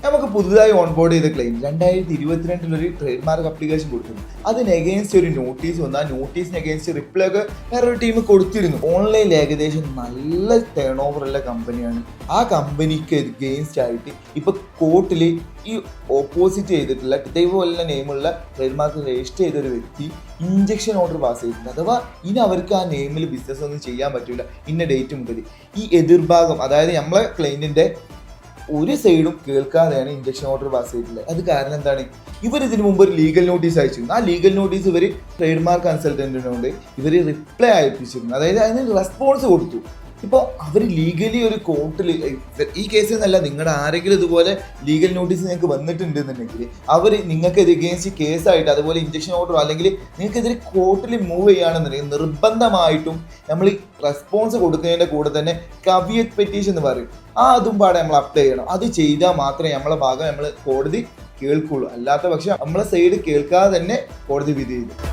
നമുക്ക് പുതുതായി ഓൺബോർഡ് ചെയ്ത ക്ലെയിം 2022 ഒരു ട്രേഡ് മാർക്ക് അപ്ലിക്കേഷൻ കൊടുത്തിരുന്നു. അതിന് എഗെയിൻസ്റ്റ് ഒരു നോട്ടീസ് വന്നു. ആ നോട്ടീസിന് എഗെയിൻസ്റ്റ് റിപ്ലൈ ഒക്കെ വേറൊരു ടീം കൊടുത്തിരുന്നു. ഓൺലൈനിൽ ഏകദേശം നല്ല ടേൺ ഓവർ ഉള്ള കമ്പനിയാണ്. ആ കമ്പനിക്ക് എഗെയിൻസ്റ്റ് ആയിട്ട് ഇപ്പൊ കോർട്ടിൽ ഈ ഓപ്പോസിറ്റ് ചെയ്തിട്ടുള്ള ഇതേപോലെ നെയിമുള്ള ട്രേഡ് മാർക്ക് രജിസ്റ്റർ ചെയ്ത ഒരു വ്യക്തി ഇഞ്ചക്ഷൻ ഓർഡർ പാസ് ചെയ്തിട്ടുണ്ട്. അഥവാ ഇനി അവർക്ക് ആ നെയിമിൽ ബിസിനസ് ഒന്നും ചെയ്യാൻ പറ്റില്ല ഇന്ന ഡേറ്റ് മുതൽ. ഈ എതിർഭാഗം, അതായത് നമ്മളെ ക്ലയന്റിന്റെ ഒരു സൈഡും കേൾക്കാതെയാണ് ഇഞ്ചക്ഷൻ ഓർഡർ പാസ് ചെയ്തിട്ടുള്ളത്. അത് കാരണം എന്താണ്? ഇവർ ഇതിനു മുമ്പ് ഒരു ലീഗൽ നോട്ടീസ് അയച്ചിരുന്നു. ആ ലീഗൽ നോട്ടീസ് ഇവർ ട്രേഡ് മാർക്ക് കൺസൾട്ടന്റിനോട് ഇവർ റിപ്ലൈ അയപ്പിച്ചിരുന്നു. അതായത് അതിന് റെസ്പോൺസ് കൊടുത്തു. ഇപ്പോൾ അവർ ലീഗലി ഒരു കോർട്ടിൽ, ഈ കേസിൽ നിന്നല്ല, നിങ്ങളുടെ ആരെങ്കിലും ഇതുപോലെ ലീഗൽ നോട്ടീസ് നിങ്ങൾക്ക് വന്നിട്ടുണ്ടെന്നുണ്ടെങ്കിൽ അവർ നിങ്ങൾക്ക് എഗെയിൻസ്റ്റ് കേസായിട്ട് അതുപോലെ ഇഞ്ചക്ഷൻ ഓർഡർ അല്ലെങ്കിൽ നിങ്ങൾക്കെതിരെ കോർട്ടിൽ മൂവ് ചെയ്യുകയാണെന്നുണ്ടെങ്കിൽ നിർബന്ധമായിട്ടും നമ്മൾ ഈ റെസ്പോൺസ് കൊടുക്കുന്നതിൻ്റെ കൂടെ തന്നെ കവിയറ്റ് പെറ്റീഷൻ എന്ന് പറയും, അതും പാടെ നമ്മൾ അപ്ലൈ ചെയ്യണം. അത് ചെയ്താൽ മാത്രമേ നമ്മളെ ഭാഗം നമ്മൾ കോടതി കേൾക്കുള്ളൂ. അല്ലാത്ത പക്ഷം നമ്മളെ സൈഡ് കേൾക്കാതെ തന്നെ കോടതി വിധി ചെയ്തു.